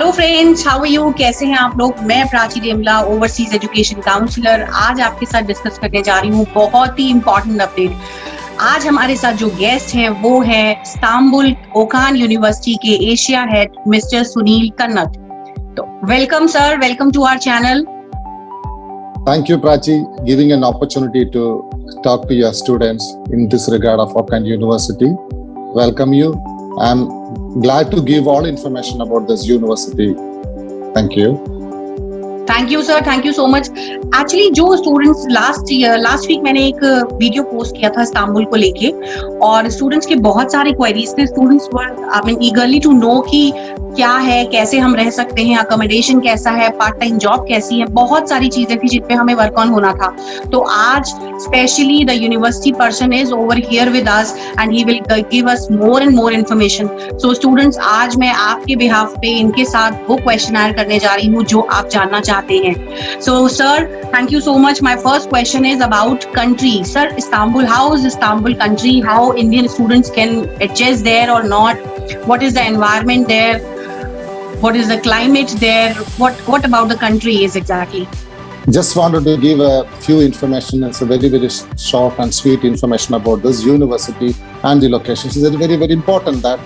Hello friends, how are you? कैसे हैं आप लोग? मैं Prachi Demla, overseas education counsellor, आज आपके साथ डिस्कस करने जा रही हूँ बहुत ही इंपॉर्टेंट अपडेट। आज हमारे साथ जो गेस्ट हैं वो है इस्तांबुल ओकान यूनिवर्सिटी के Asia head mister Sunil Kannat. तो welcome sir, welcome to our channel. Thank you, Prachi, giving an opportunity to talk to your students in this regard of Okan University. Welcome you. I'm glad to give all information about this university. Thank you. Thank you sir, thank you so much. Actually जो students last week मैंने एक video post किया था Istanbul को लेके, और students के बहुत सारे क्वेरीज थे। Students were eagerly to know कि क्या है, कैसे हम रह सकते हैं, अकोमोडेशन कैसा है, पार्ट टाइम जॉब कैसी है, बहुत सारी चीजें थी जिन पे हमें वर्क ऑन होना था। तो आज specially the university person is over here with us and he will give us more and more information. So students, आज मैं आपके बिहाफ पे इनके साथ वो क्वेश्चनर करने जा रही हूँ जो आप जानना चाहते हैं। So sir, thank you so much. My first question is about country. Sir, Istanbul, how is Istanbul country? How Indian students can adjust there or not? What is the environment there? What is the climate there? What about the country is exactly? Just wanted to give a few information. It's a very short and sweet information about this university and the locations. It's very important that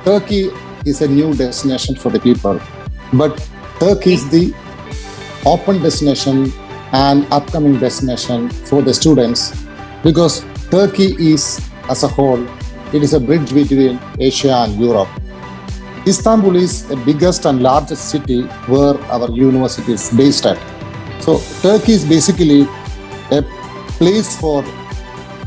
Turkey is a new destination for the people, but Turkey is the open destination and upcoming destination for the students, because Turkey is, as a whole, it is a bridge between Asia and Europe. Istanbul is the biggest and largest city where our university is based at. So Turkey is basically a place for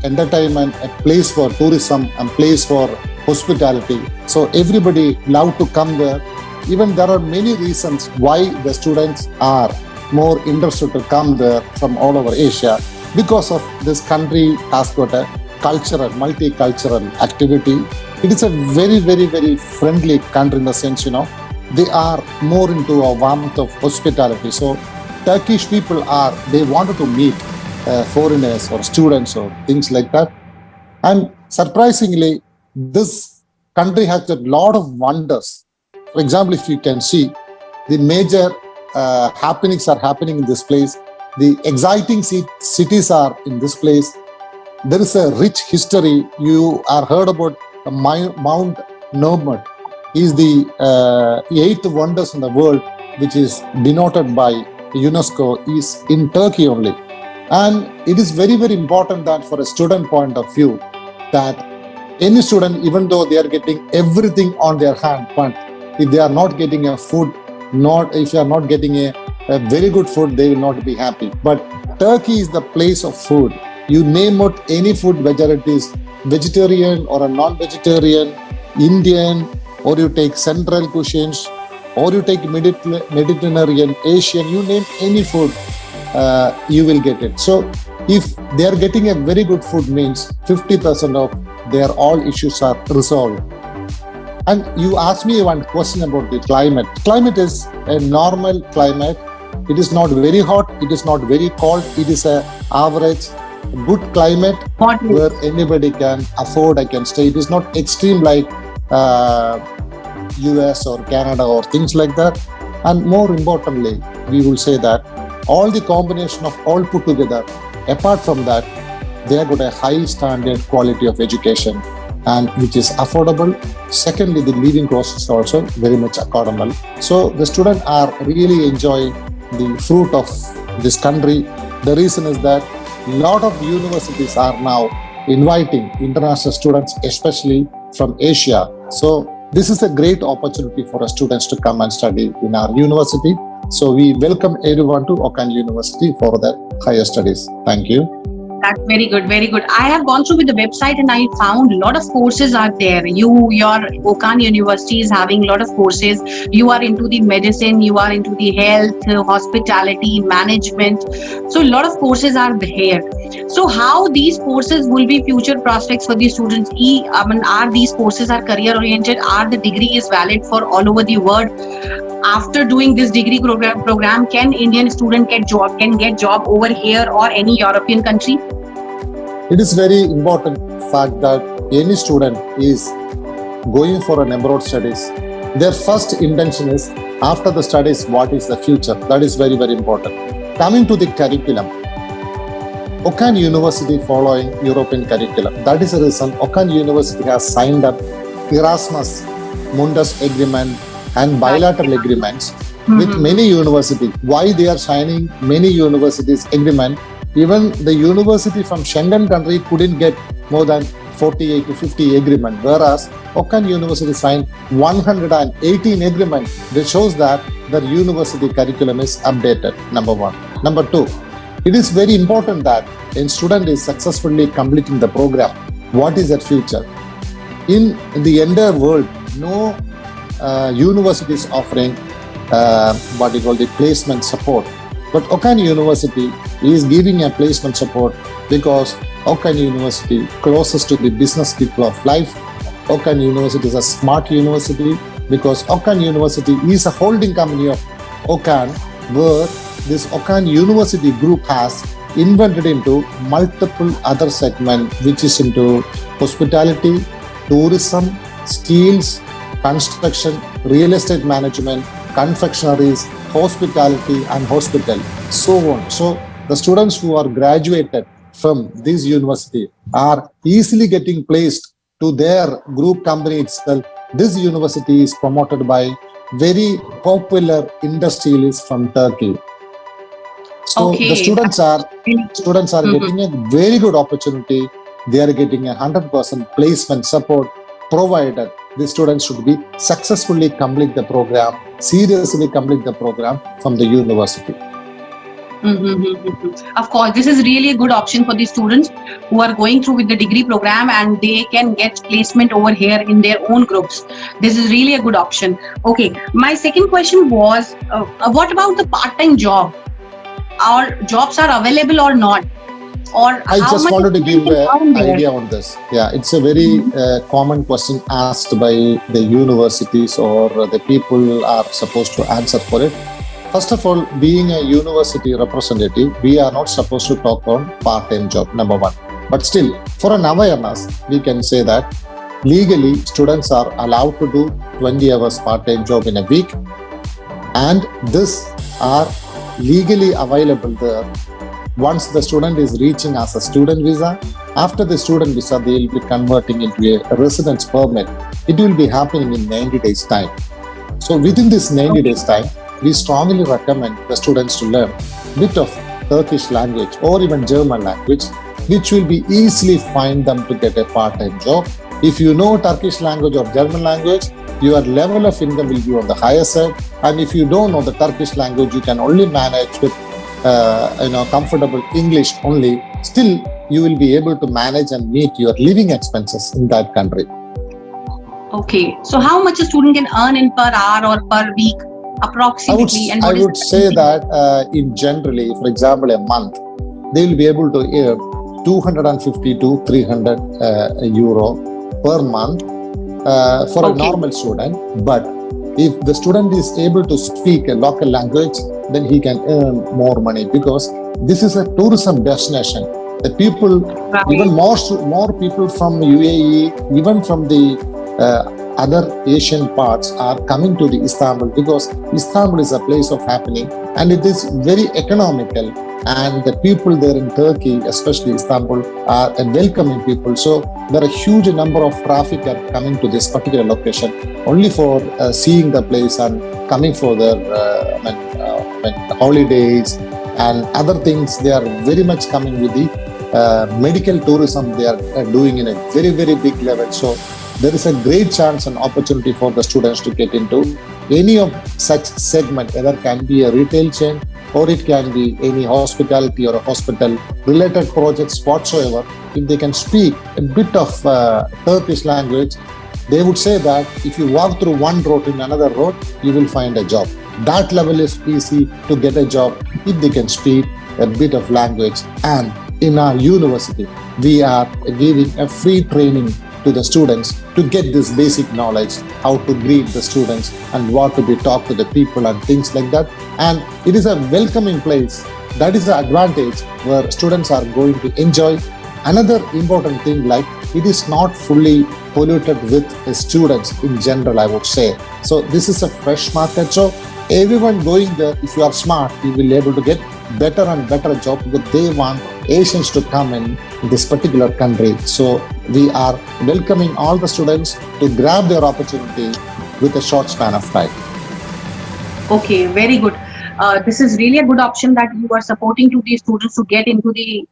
entertainment, a place for tourism, and place for hospitality. So everybody love to come there. Even there are many reasons why the students are more interested to come there from all over Asia, because of this country has got a cultural, multicultural activity. It is a very friendly country in the sense, they are more into a warmth of hospitality. So Turkish people they wanted to meet foreigners or students or things like that. And surprisingly, this country has a lot of wonders. For example, if you can see, the major happenings are happening in this place. The exciting cities are in this place. There is a rich history. You are heard about Mount Nomad. Is the eighth wonders in the world, which is denoted by UNESCO, is in Turkey only. And it is very important that for a student point of view, that any student, even though they are getting everything on their hand, but if they are not getting a food, if you are not getting a very good food, they will not be happy. But Turkey is the place of food. You name out any food, whether it is vegetarian or a non-vegetarian, Indian, or you take central cuisines, or you take Mediterranean, Asian, you name any food, you will get it. So if they are getting a very good food, means 50% of their all issues are resolved. And you asked me one question about the climate. Climate is a normal climate. It is not very hot. It is not very cold. It is a average, good climate where anybody can afford, I can stay. It is not extreme like US or Canada or things like that. And more importantly, we will say that all the combination of all put together, apart from that, they have got a high standard quality of education, and which is affordable. Secondly, the living cost is also very much affordable. So the students are really enjoying the fruit of this country. The reason is that a lot of universities are now inviting international students, especially from Asia. So this is a great opportunity for our students to come and study in our university. So we welcome everyone to Okan University for their higher studies. Thank you. That's very good, very good. I have gone through with the website and I found a lot of courses are there. Your Okan University is having a lot of courses. You are into the medicine, you are into the health, hospitality, management. So a lot of courses are there. So how these courses will be future prospects for the students? Are these courses are career oriented? Are the degree is valid for all over the world? After doing this degree program, can Indian student get job over here or any European country? It is very important fact that any student is going for an abroad studies, Their first intention is, after the studies, what is the future? That is very, very important. Coming to the curriculum, Okan University following European curriculum. That is the reason Okan University has signed up Erasmus Mundus agreement and bilateral agreements with many universities. Why they are signing many universities agreement? Even the university from Schengen country couldn't get more than 48 to 50 agreement, whereas Okan University signed 118 agreement. That shows that the university curriculum is updated, number one. Number two, it is very important that a student is successfully completing the program. What is their future? In the entire world, no university is offering what you call the placement support. But Okan University is giving a placement support because Okan University closest to the business people of life. Okan University is a smart university because Okan University is a holding company of Okan, where this Okan University group has invented into multiple other segments, which is into hospitality, tourism, steels, construction, real estate management, confectionaries, hospitality and hospital, so on. So the students who are graduated from this university are easily getting placed to their group company itself. This university is promoted by very popular industrialists from Turkey. So the students are getting a very good opportunity. They are getting 100% placement support, provided the students should be successfully complete the program, seriously complete the program from the university. Of course, this is really a good option for the students who are going through with the degree program, and they can get placement over here in their own groups. This is really a good option. Okay, my second question was, what about the part-time job? Our jobs are available or not? Or I just wanted to give an idea on this. Yeah, it's a very common question asked by the universities or the people are supposed to answer for it. First of all, being a university representative, we are not supposed to talk on part-time job, number one. But still, for an awareness, we can say that legally students are allowed to do 20 hours part-time job in a week, and this are legally available there. Once the student is reaching as a student visa, after the student visa, they will be converting into a residence permit. It will be happening in 90 days time. So within this 90 days time, we strongly recommend the students to learn a bit of Turkish language or even German language, which will be easily find them to get a part-time job. If you know Turkish language or German language, your level of income will be on the higher side. And if you don't know the Turkish language, you can only manage with comfortable English only. Still, you will be able to manage and meet your living expenses in that country. Okay, so how much a student can earn in per hour or per week approximately? I would say that in generally, for example, a month, they will be able to earn 250 to 300 euro per month for a normal student. But if the student is able to speak a local language, then he can earn more money, because this is a tourism destination. The people, even more people from UAE, even from the other Asian parts are coming to the Istanbul, because Istanbul is a place of happening and it is very economical, and the people there in Turkey, especially Istanbul, are a welcoming people. So there are a huge number of traffic are coming to this particular location only for seeing the place and coming for their holidays and other things. They are very much coming with the medical tourism. They are doing in a very, very big level. So there is a great chance and opportunity for the students to get into any of such segment. Either can be a retail chain, or it can be any hospitality or a hospital related projects whatsoever. If they can speak a bit of Turkish language, they would say that if you walk through one road in another road, you will find a job. That level is easy to get a job if they can speak a bit of language. And in our university, we are giving a free training to the students to get this basic knowledge, how to greet the students and what to be talk to the people and things like that. And it is a welcoming place. That is the advantage where students are going to enjoy. Another important thing, like it is not fully polluted with students in general, I would say. So this is a fresh market. So everyone going there, if you are smart, you will be able to get better and better job because they want Asians to come in this particular country. So we are welcoming all the students to grab their opportunity with a short span of time. Okay, very good. This is really a good option that you are supporting to the students to get into the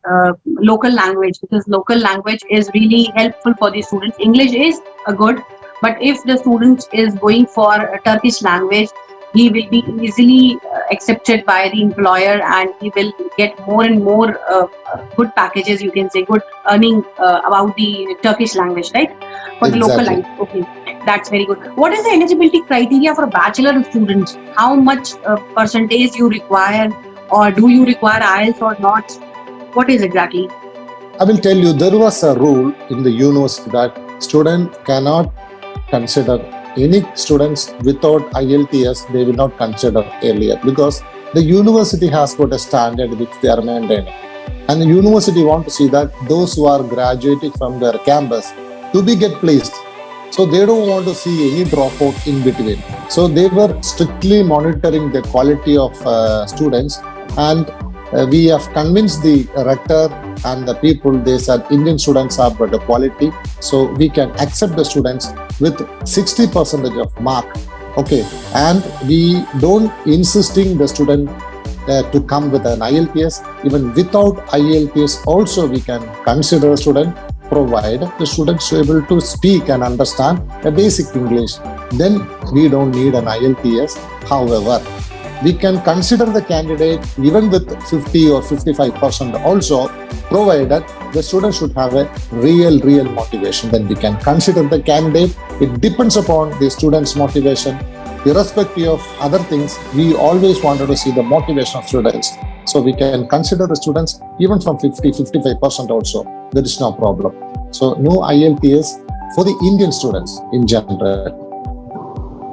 local language, because local language is really helpful for the students. English is a good, but if the student is going for a Turkish language, he will be easily accepted by the employer, and he will get more and more good packages, you can say, good earning about the Turkish language, right? For the local Exactly. language. Okay, that's very good. What is the eligibility criteria for bachelor students? How much percentage you require, or do you require IELTS or not? What is exactly? I will tell you, there was a rule in the university that student cannot consider any students without IELTS, they will not consider earlier, because the university has got a standard which they are maintaining. And the university want to see that those who are graduating from their campus to be get placed. So they don't want to see any dropout in between. So they were strictly monitoring the quality of students, and we have convinced the rector and the people. They said Indian students are better quality, so we can accept the students with 60% of mark. Okay, and we don't insisting the student to come with an IELTS. Even without IELTS also we can consider a student, provided the students are able to speak and understand a basic English. Then we don't need an IELTS. However, we can consider the candidate even with 50 or 55% also, provided the student should have a real motivation. Then we can consider the candidate. It depends upon the student's motivation. Irrespective of other things, we always wanted to see the motivation of students. So we can consider the students even from 50-55% also. There is no problem. So no IELTS for the Indian students in general.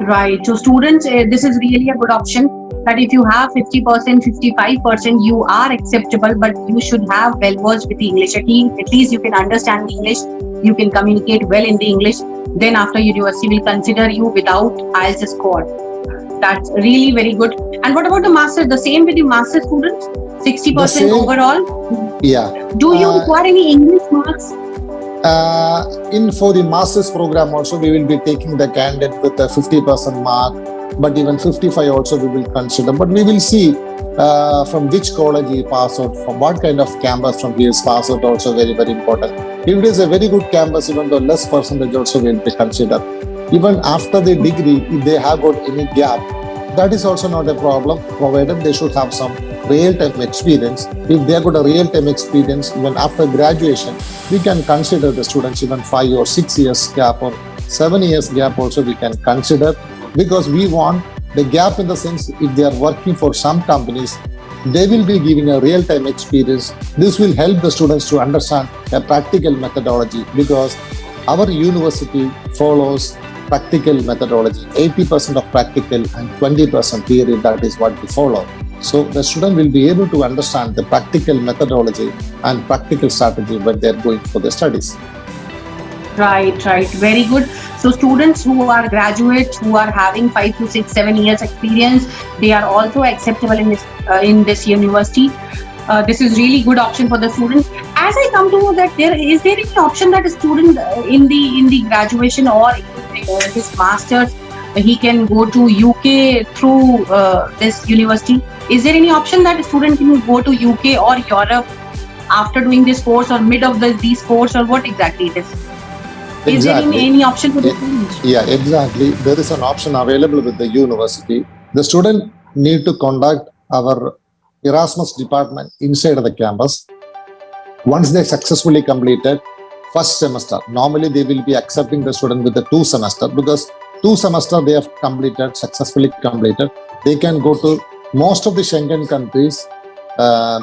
Right. So students, this is really a good option, that if you have 50%, 55%, you are acceptable, but you should have well versed with the English. At least you can understand the English, you can communicate well in the English. Then after university will consider you without IELTS score. That's really very good. And what about the master? The same with the master students? 60% overall? Yeah. Do you require any English marks? For the master's program also, we will be taking the candidate with a 50% mark, but even 55 also we will consider. But we will see from which college he passed out, from what kind of campus from he is passed out, also very important. If it is a very good campus, even though less percentage also will be considered. Even after the degree, if they have got any gap, that is also not a problem, provided they should have some real-time experience. If they have got a real-time experience, even after graduation, we can consider the students even 5 or 6 years gap or 7 years gap also we can consider, because we want the gap in the sense, if they are working for some companies, they will be giving a real-time experience. This will help the students to understand a practical methodology, because our university follows practical methodology, 80% of practical and 20% theory. That is what we follow. So the student will be able to understand the practical methodology and practical strategy when they are going for their studies. Right. Very good. So students who are graduates, who are having 5 to 6, 7 years experience, they are also acceptable in this university. This is really good option for the student. As I come to know that is there any option that a student in the graduation or his masters, he can go to UK through this university? Is there any option that a student can go to UK or Europe after doing this course, or mid of these course, or what exactly it is? Is there any option for the student? Yeah, exactly. There is an option available with the university. The student need to contact our Erasmus department inside of the campus. Once they successfully completed first semester, normally they will be accepting the student with the 2 semester, because 2 semester they have successfully completed. They can go to most of the Schengen countries.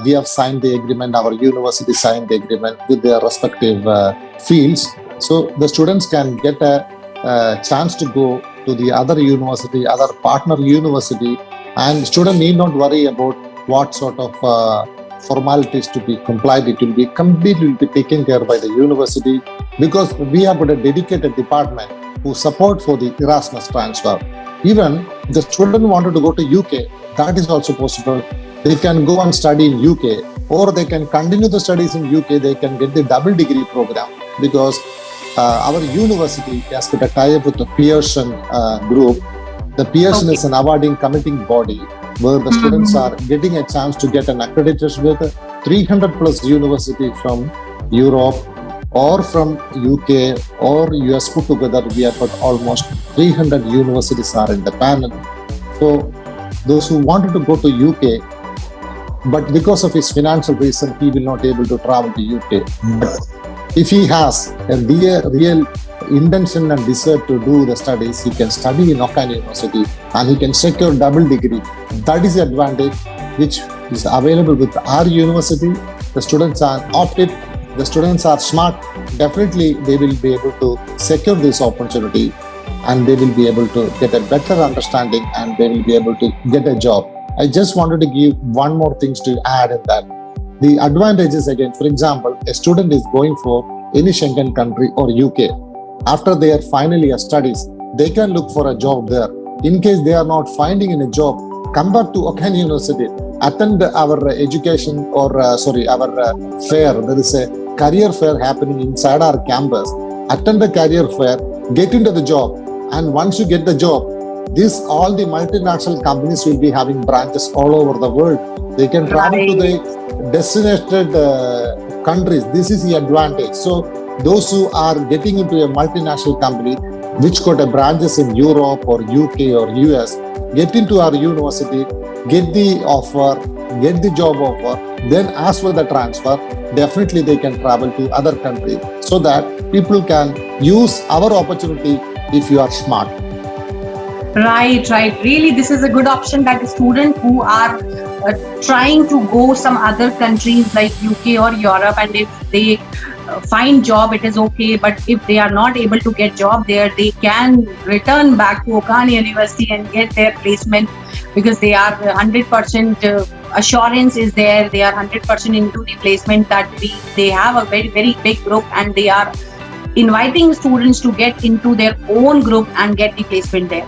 We have signed the agreement, our university signed the agreement with their respective fields. So the students can get a chance to go to the other university, other partner university, and student need not worry about what sort of formalities to be complied. It will be completely taken care by the university, because we have got a dedicated department who support for the Erasmus transfer. Even the student wanted to go to UK, that is also possible. They can go and study in UK, or they can continue the studies in UK. They can get the double degree program, because our university has got a tie-up with the Pearson group. The Pearson is an awarding committing body where the students are getting a chance to get an accreditation with 300 plus university from Europe or from UK or US put together. We have got almost 300 universities are in the panel. So those who wanted to go to UK, but because of his financial reason, he will not able to travel to UK. But if he has a real intention and desire to do the studies, he can study in Okan University and he can secure double degree. That is the advantage which is available with our university. The students are opted, the students are smart. Definitely they will be able to secure this opportunity and they will be able to get a better understanding and they will be able to get a job. I just wanted to give one more things to add in that. The advantages again, for example, a student is going for any Schengen country or UK. After their final year studies, they can look for a job there. In case they are not finding any job, come back to Okan University, attend our education or our fair. There is a career fair happening inside our campus. Attend the career fair, get into the job, and once you get the job, all the multinational companies will be having branches all over the world. They can travel to the designated countries. This is the advantage. So those who are getting into a multinational company which got a branches in Europe or UK or US, get into our university, get the offer, get the job offer, then ask for the transfer. Definitely they can travel to other countries, so that people can use our opportunity if you are smart. Right. Really, this is a good option that the students who are trying to go some other countries like UK or Europe, and if they find job, it is okay. But if they are not able to get job there, they can return back to Okan University and get their placement, because they are 100% assurance is there. They are 100% into the placement that they have a very, very big group, and they are inviting students to get into their own group and get the placement there.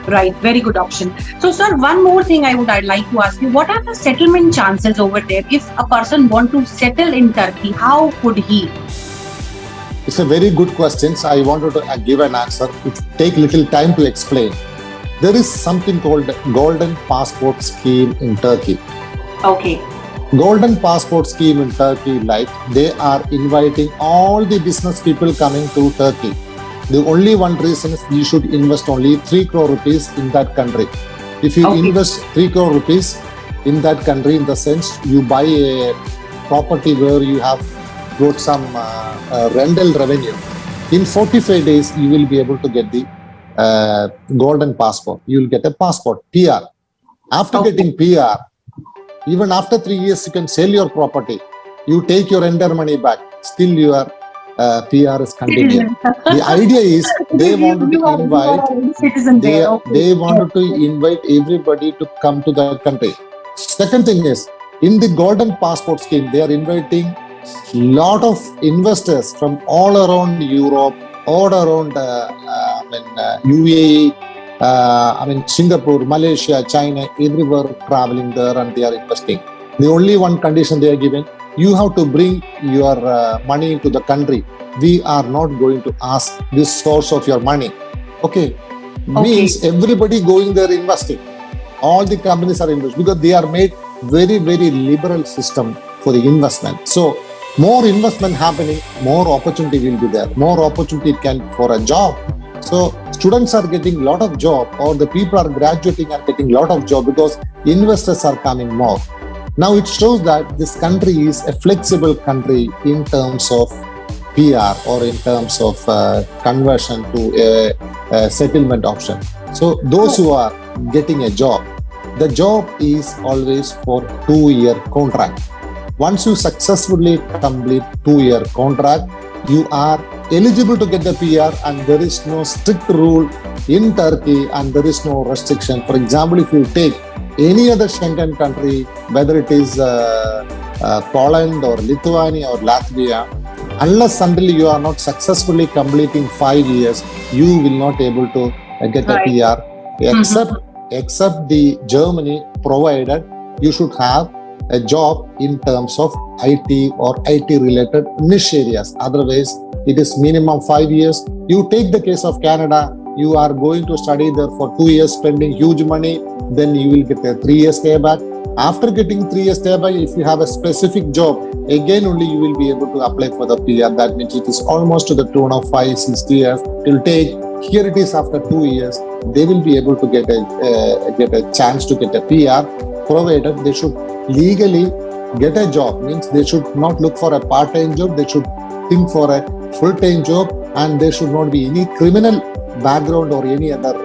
Right, very good option. So, sir, one more thing I'd like to ask you: what are the settlement chances over there? If a person want to settle in Turkey, how could he? It's a very good question. So I wanted to give an answer. It take little time to explain. There is something called Golden Passport Scheme in Turkey. Okay. Golden Passport Scheme in Turkey, like they are inviting all the business people coming to Turkey. The only one reason is you should invest only 3 crore rupees in that country. If you invest 3 crore rupees in that country, in the sense you buy a property where you have got some rental revenue, in 45 days you will be able to get the golden passport. You will get a passport, PR. After getting PR, even after 3 years you can sell your property. You take your renter money back. Still your PR is continuing. The idea is they wanted to invite they wanted to invite everybody to come to the country. Second thing is, in the Golden Passport Scheme, they are inviting lot of investors from all around Europe, all around UAE, Singapore, Malaysia, China, everywhere traveling there, and they are investing. The only one condition they are given: you have to bring your money into the country. We are not going to ask this source of your money. Okay. Means everybody going there investing. All the companies are investing, because they are made very, very liberal system for the investment. So more investment happening, more opportunity will be there. More opportunity for a job. So students are getting lot of job, or the people are graduating and getting lot of job, because investors are coming more. Now it shows that this country is a flexible country in terms of PR or in terms of conversion to a settlement option. So those who are getting a job, the job is always for 2-year contract. Once you successfully complete 2-year contract, you are eligible to get the PR, and there is no strict rule in Turkey and there is no restriction. For example, if you take any other Schengen country, whether it is Poland or Lithuania or Latvia, unless until you are not successfully completing 5 years, you will not able to get a Right. PR, except the Germany, provided you should have a job in terms of IT or IT related niche areas. Otherwise, it is minimum 5 years. You take the case of Canada, you are going to study there for 2 years, spending huge money, then you will get a 3 years stayback. After getting 3 years stayback, if you have a specific job, again only you will be able to apply for the PR. That means it is almost to the tune of 5-6 years. It will take. Here it is after 2 years, they will be able to get a chance to get a PR, provided they should legally get a job. Means they should not look for a part-time job. They should think for a full-time job, and there should not be any criminal background or any other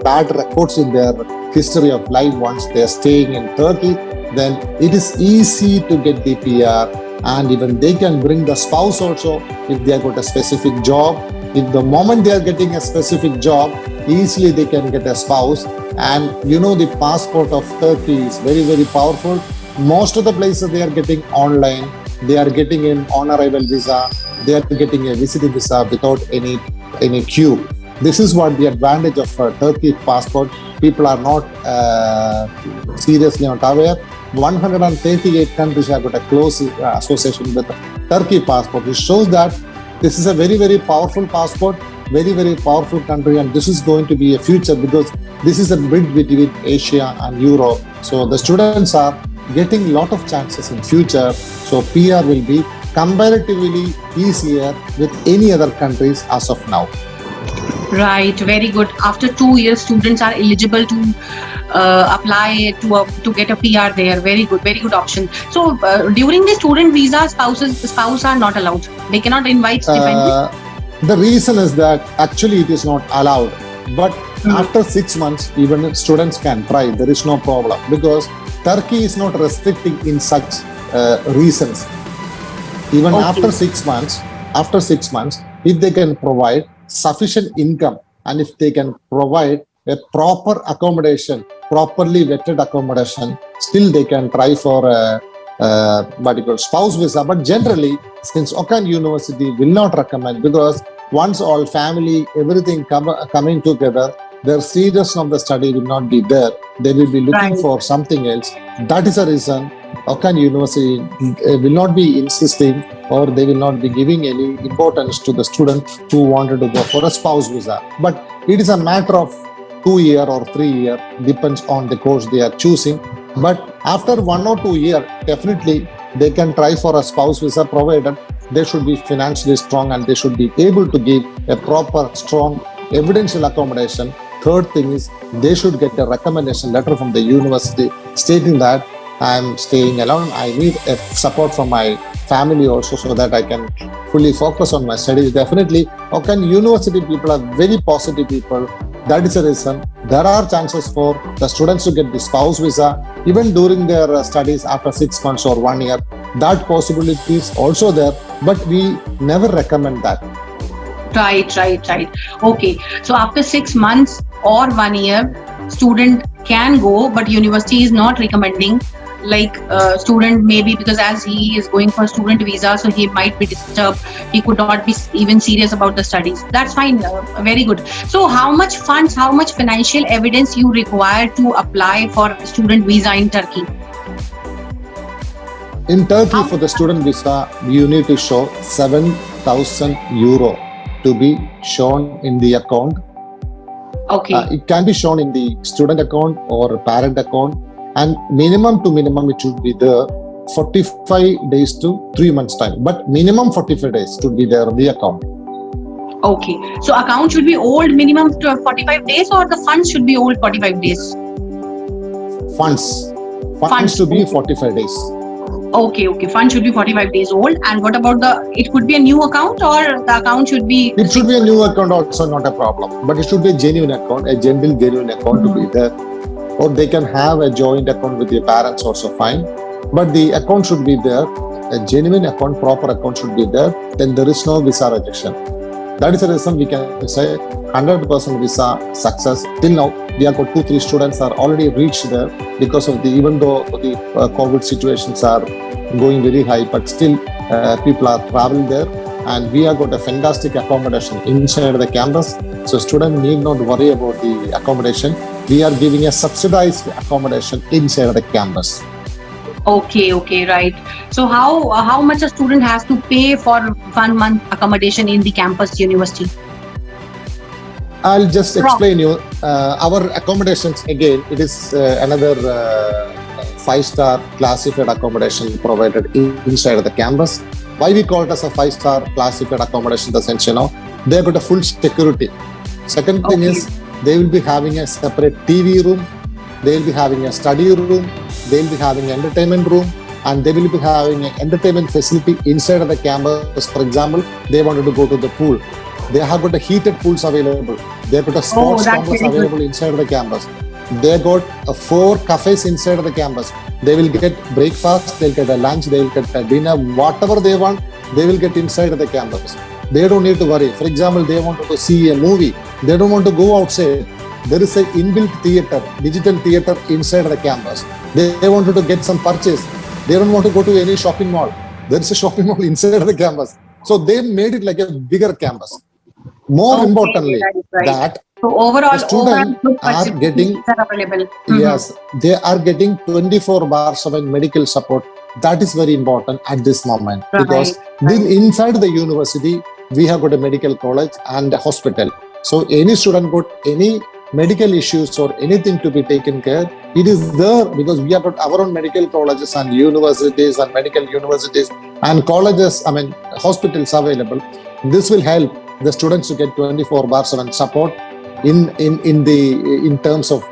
bad records in their history of life. Once they are staying in Turkey, then it is easy to get the PR, and even they can bring the spouse also if they have got a specific job. If the moment they are getting a specific job, easily they can get a spouse. And you know, the passport of Turkey is very, very powerful. Most of the places they are getting online, they are getting an on-arrival visa, they are getting a visiting visa without any queue. This is what the advantage of Turkey passport. People are not seriously not aware. 138 countries have got a close association with Turkey passport. It shows that this is a very, very powerful passport, very, very powerful country, and this is going to be a future because this is a bridge between Asia and Europe. So the students are getting a lot of chances in future. So PR will be comparatively easier with any other countries as of now. Right, very good. After 2 years, students are eligible to apply to get a PR there. Very good option. So during the student visa, spouse are not allowed. They cannot invite dependents. The reason is that actually it is not allowed. But after 6 months, even students can try. There is no problem because Turkey is not restricting in such reasons. Even after 6 months, if they can provide sufficient income and if they can provide a proper accommodation, properly vetted accommodation, still they can try for a spouse visa. But generally, since Auckland University will not recommend, because once all family, everything coming together, their seriousness of the study will not be there. They will be looking for something else. That is the reason Auckland University will not be insisting, or they will not be giving any importance to the student who wanted to go for a spouse visa. But it is a matter of 2 year or 3 year, depends on the course they are choosing. But after 1 or 2 years, definitely they can try for a spouse visa, provided they should be financially strong and they should be able to give a proper, strong, evidential accommodation. Third thing is they should get a recommendation letter from the university stating that I am staying alone. I need a support from my family also, so that I can fully focus on my studies. Definitely, Auckland University people are very positive people. That is the reason there are chances for the students to get the spouse visa even during their studies after 6 months or 1 year. That possibility is also there, but we never recommend that. Right. Okay. So after 6 months or 1 year, student can go, but university is not recommending. Like student maybe because as he is going for student visa, so he might be disturbed. He could not be even serious about the studies. That's fine. Very good. So how much funds, how much financial evidence you require to apply for student visa in Turkey? In Turkey, for the student visa, you need to show 7,000 euro to be shown in the account. Okay. It can be shown in the student account or parent account. And minimum to minimum, it should be there 45 days to 3 months time. But minimum 45 days to be there on the account. Okay. So account should be old minimum to 45 days, or the funds should be old 45 days? Funds to be 45 days. Okay. Fund should be 45 days old. And what about it could be a new account, or the account should be... It should be a new account also, not a problem. But it should be a genuine account, a genuine account to be there. Or they can have a joint account with their parents also fine. But the account should be there, a genuine account, proper account should be there. Then there is no visa rejection. That is the reason we can say 100% visa success. Till now, we have got 2-3 students are already reached there because of the, even though the COVID situations are going very high, but still people are traveling there, and we have got a fantastic accommodation inside the campus. So students need not worry about the accommodation. We are giving a subsidized accommodation inside the campus. Okay, right. So how much a student has to pay for 1 month accommodation in the campus university? I'll just explain you. Our accommodations, again, it is another 5-star classified accommodation provided inside the campus. Why we call it as a 5-star classified accommodation? The sense, they've got a full security. Second thing is, they will be having a separate TV room, they will be having a study room, they will be having an entertainment room, and they will be having an entertainment facility inside of the campus. For example, they wanted to go to the pool. They have got the heated pools available. They have got a sports complex available inside of the campus. They got 4 cafes inside of the campus. They will get breakfast, they'll get a lunch, they will get a dinner, whatever they want, they will get inside of the campus. They don't need to worry. For example, they want to see a movie. They don't want to go outside. There is an inbuilt theater, digital theater inside the campus. They wanted to get some purchase. They don't want to go to any shopping mall. There is a shopping mall inside the campus. So they made it like a bigger campus. More importantly, that so overall, students are getting, yes, they are getting 24/7 medical support. That is very important at this moment, because inside the university, we have got a medical college and a hospital. So any student got any medical issues or anything to be taken care, it is there, because we have got our own medical colleges and universities and medical universities and colleges, hospitals available. This will help the students to get 24/7 support in terms of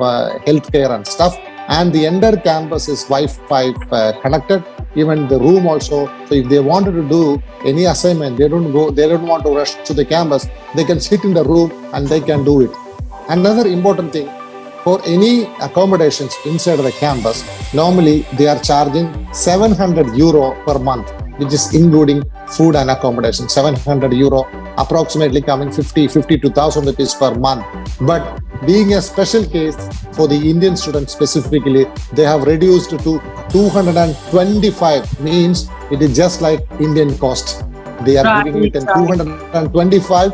healthcare and stuff. And the entire campus is Wi-Fi connected, even the room also. So if they wanted to do any assignment, they don't want to rush to the campus, they can sit in the room and they can do it. Another important thing, for any accommodations inside the campus, normally they are charging €700 per month, which is including food and accommodation. €700, approximately coming 52,000 rupees per month. But being a special case for the Indian students specifically, they have reduced to 225, means it is just like Indian cost. They are giving it in 225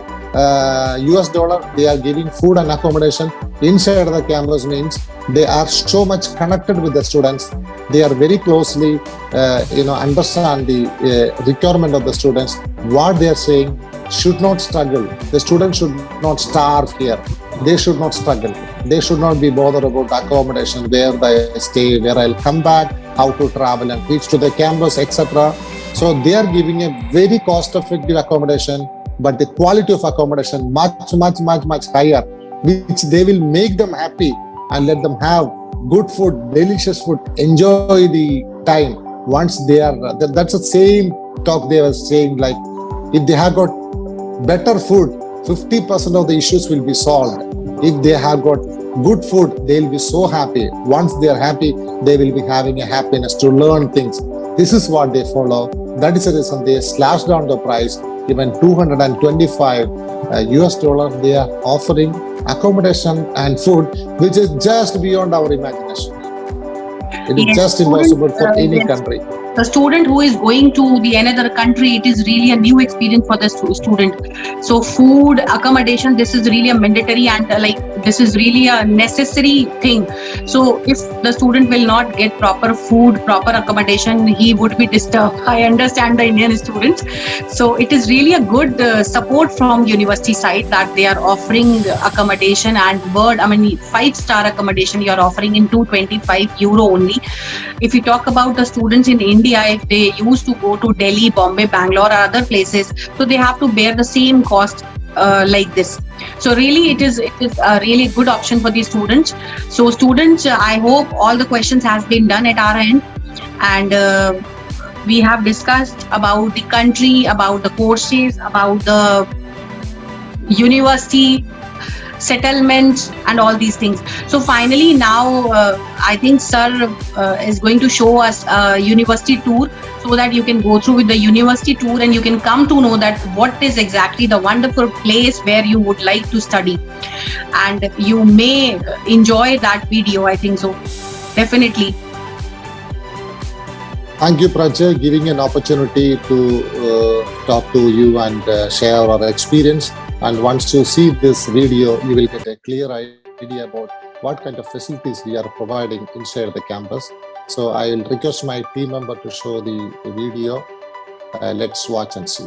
US dollar. They are giving food and accommodation inside the campus, means they are so much connected with the students. They are very closely, understand the requirement of the students. What they are saying, should not struggle. The students should not starve here. They should not struggle. They should not be bothered about accommodation, where they stay, where I'll come back, how to travel and reach to the campus, etc. So they are giving a very cost-effective accommodation, but the quality of accommodation much higher, which they will make them happy and let them have good food, delicious food, enjoy the time. Once they are, that's the same talk they were saying, like if they have got better food, 50% of the issues will be solved. If they have got good food, they will be so happy. Once they are happy, they will be having a happiness to learn things. This is what they follow. That is the reason they slashed down the price. Even 225 US dollar, they are offering accommodation and food, which is just beyond our imagination. It is just impossible for any country. The student who is going to the another country, it is really a new experience for the student. So food, accommodation, this is really a mandatory, and this is really a necessary thing. So if the student will not get proper food, proper accommodation, he would be disturbed. I understand the Indian students. So it is really a good support from university side that they are offering accommodation and 5-star accommodation you are offering in €225 only. If you talk about the students in India, if they used to go to Delhi, Bombay, Bangalore or other places, so they have to bear the same cost like this. So really it is a really good option for the students. So students, I hope all the questions has been done at our end, and we have discussed about the country, about the courses, about the university settlements and all these things. So finally now I think sir is going to show us a university tour, so that you can go through with the university tour and you can come to know that what is exactly the wonderful place where you would like to study. and you may enjoy that video, I think so. Definitely. Thank you, Prajay, giving an opportunity to talk to you and share our experience. And once you see this video, you will get a clear idea about what kind of facilities we are providing inside the campus. So I will request my team member to show the video. Let's watch and see.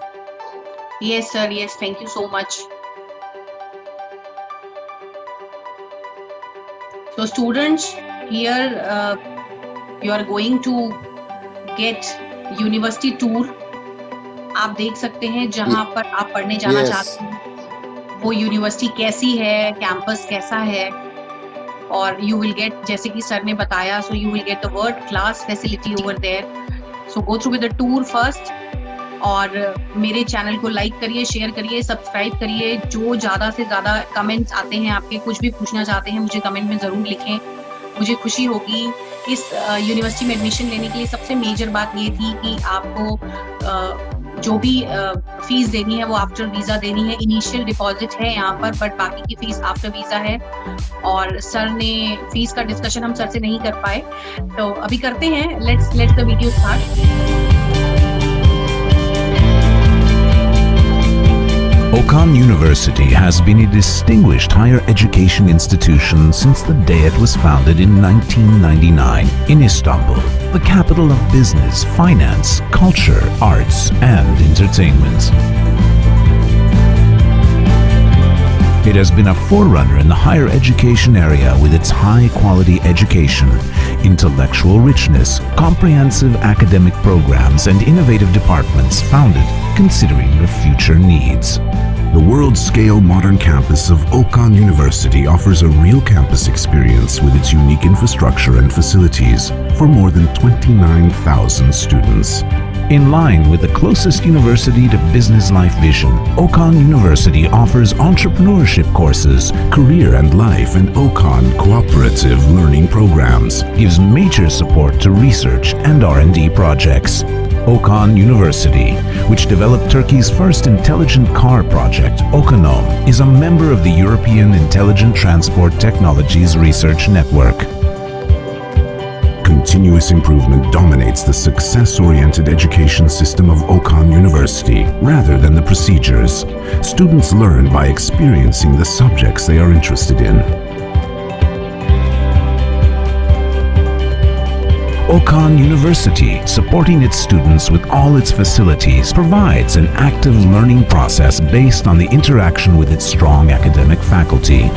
Yes, sir. Yes, thank you so much. So students, here you are going to get university tour. आप देख सकते हैं जहां पर आप पढ़ने जाना चाहते हैं वो यूनिवर्सिटी कैसी है, कैंपस कैसा है, और you will get, जैसे कि सर ने बताया, so you will get the world class facility over there. So go through with the tour first. और मेरे चैनल को लाइक करिए, शेयर करिए, सब्सक्राइब करिए. जो ज़्यादा से ज़्यादा कमेंट्स आते हैं आपके, कुछ भी पूछना चाहते हैं, मुझे कमेंट में ज़रूर लिखें. मुझे खुशी होगी. इस यूनिवर्सिटी में एडमिशन लेने के लिए सबसे मेजर बात ये थी कि आपको जो भी फीस देनी है वो आफ्टर वीज़ा देनी है. इनिशियल डिपॉजिट है यहाँ पर, बट बाकी की फीस आफ्टर वीज़ा है. और सर ने फीस का डिस्कशन हम सर से नहीं कर पाए, तो अभी करते हैं. Let's the video start. Okan University has been a distinguished higher education institution since the day it was founded in 1999 in Istanbul, the capital of business, finance, culture, arts, and entertainment. It has been a forerunner in the higher education area with its high-quality education, intellectual richness, comprehensive academic programs, and innovative departments founded considering the future needs. The world-scale modern campus of Okan University offers a real campus experience with its unique infrastructure and facilities for more than 29,000 students. In line with the closest university to business life vision, Okan University offers entrepreneurship courses, career and life, and Okan cooperative learning programs, gives major support to research and R&D projects. Okan University, which developed Turkey's first intelligent car project, Okanom, is a member of the European Intelligent Transport Technologies Research Network. Continuous improvement dominates the success-oriented education system of Okan University rather than the procedures. Students learn by experiencing the subjects they are interested in. Okan University, supporting its students with all its facilities, provides an active learning process based on the interaction with its strong academic faculty.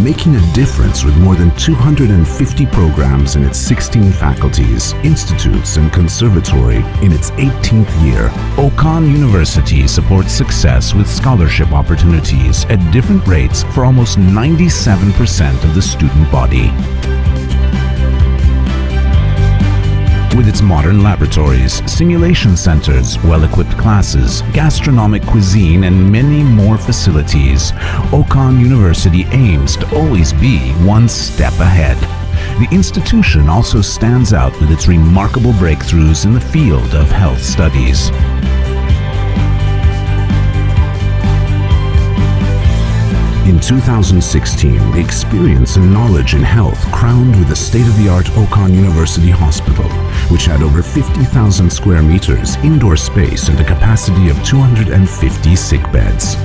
Making a difference with more than 250 programs in its 16 faculties, institutes, and conservatory in its 18th year, Okan University supports success with scholarship opportunities at different rates for almost 97% of the student body. With its modern laboratories, simulation centers, well-equipped classes, gastronomic cuisine, and many more facilities, Okan University aims to always be one step ahead. The institution also stands out with its remarkable breakthroughs in the field of health studies. In 2016, the experience and knowledge in health crowned with the state-of-the-art Okan University Hospital, which had over 50,000 square meters indoor space and a capacity of 250 sick beds.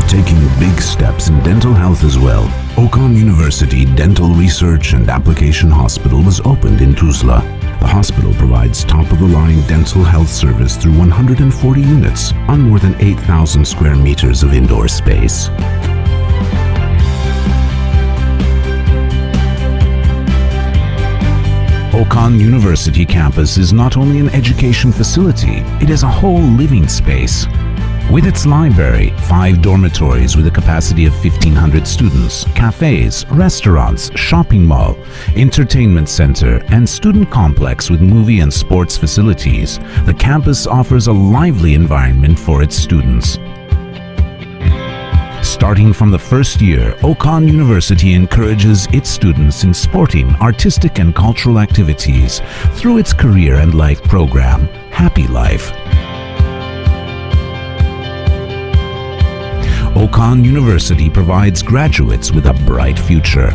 Taking big steps in dental health as well, Okan University Dental Research and Application Hospital was opened in Tuzla. The hospital provides top-of-the-line dental health service through 140 units on more than 8,000 square meters of indoor space. Okan University campus is not only an education facility, it is a whole living space. With its library, 5 dormitories with a capacity of 1,500 students, cafes, restaurants, shopping mall, entertainment center, and student complex with movie and sports facilities, the campus offers a lively environment for its students. Starting from the first year, Okan University encourages its students in sporting, artistic, and cultural activities through its career and life program, happy life. Okan University provides graduates with a bright future.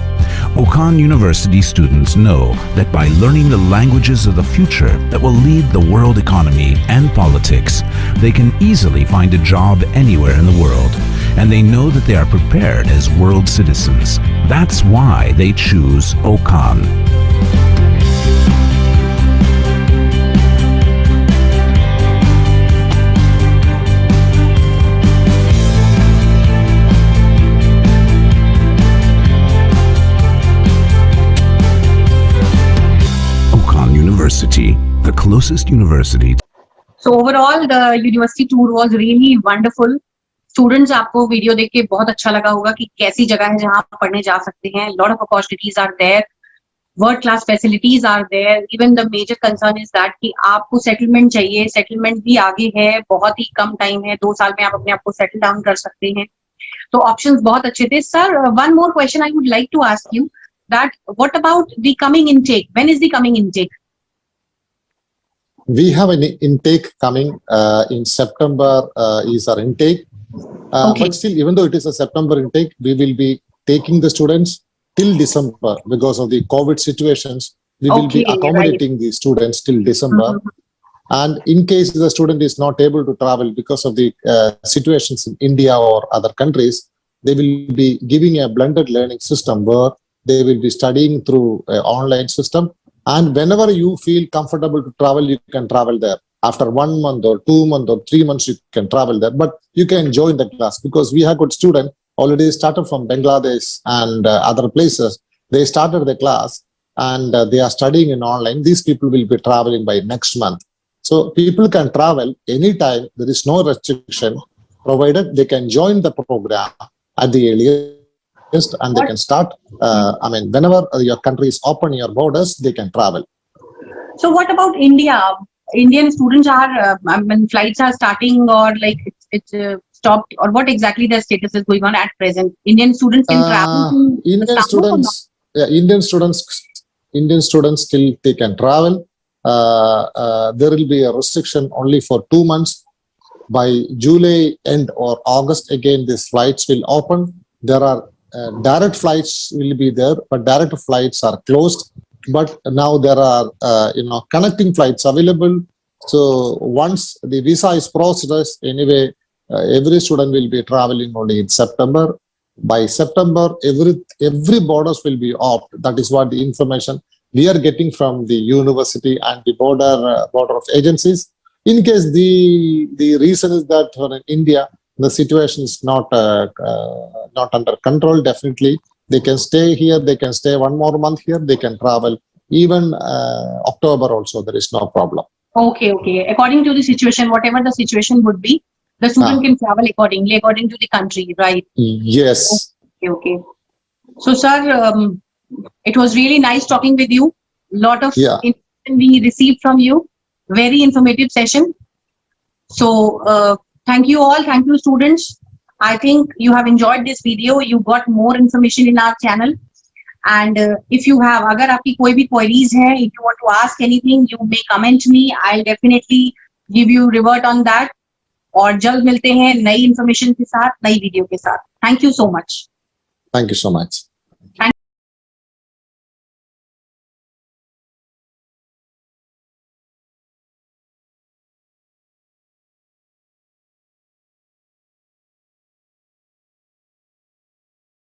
Okan University students know that by learning the languages of the future that will lead the world economy and politics, they can easily find a job anywhere in the world. And they know that they are prepared as world citizens. That's why they choose Okan. University, the closest university. So overall, the university tour was really wonderful. Students, आपको video देख के बहुत अच्छा लगा होगा कि कैसी जगह है जहां आप पढ़ने जा सकते हैं. Lot of opportunities are there. World class facilities are there. Even the major concern is that कि आपको settlement चाहिए. Settlement भी आगे है. बहुत ही कम टाइम है. 2 साल में आप अपने आप को settle down कर सकते हैं. तो options बहुत अच्छे थे. Sir, one more question I would like to ask you. That what about the coming intake? When is the coming intake? We have an intake coming in September is our intake. Okay. But still, even though it is a September intake, we will be taking the students till December because of the COVID situations. We will be accommodating the students till December. And in case the student is not able to travel because of the situations in India or other countries, they will be giving a blended learning system where they will be studying through an online system. And whenever you feel comfortable to travel, you can travel there. After 1 month or 2 months or 3 months, you can travel there. But you can join the class because we have good students already started from Bangladesh and other places. They started the class and they are studying in online. These people will be traveling by next month. So people can travel anytime. There is no restriction, provided they can join the program at the earliest. And they can start, whenever your country is open, your borders, they can travel. So what about India? Indian students are, flights are starting or like it's stopped, or what exactly the status is going on at present? Indian students can travel to Indian students still they can travel. There will be a restriction only for 2 months. By July end or August, again, these flights will open. There are direct flights will be there, but direct flights are closed. But now there are, connecting flights available. So once the visa is processed, anyway, every student will be traveling only in September. By September, every borders will be off. That is what the information we are getting from the university and the border of agencies. In case the reason is that for India, the situation is not under control, definitely. They can stay here, they can stay 1 more month here, they can travel. Even October also, there is no problem. Okay. According to the situation, whatever the situation would be, the student can travel accordingly, according to the country, right? Yes. Okay. So, sir, it was really nice talking with you. Lot of information we received from you. Very informative session. So, thank you all. Thank you, students. I think you have enjoyed this video. You got more information in our channel. And if you have, agar aapki koi bhi queries hai, if you want to ask anything, you may comment me. I'll definitely give you revert on that. और जल्द मिलते हैं नई information के साथ, नई video के साथ. Thank you so much. Thank you so much.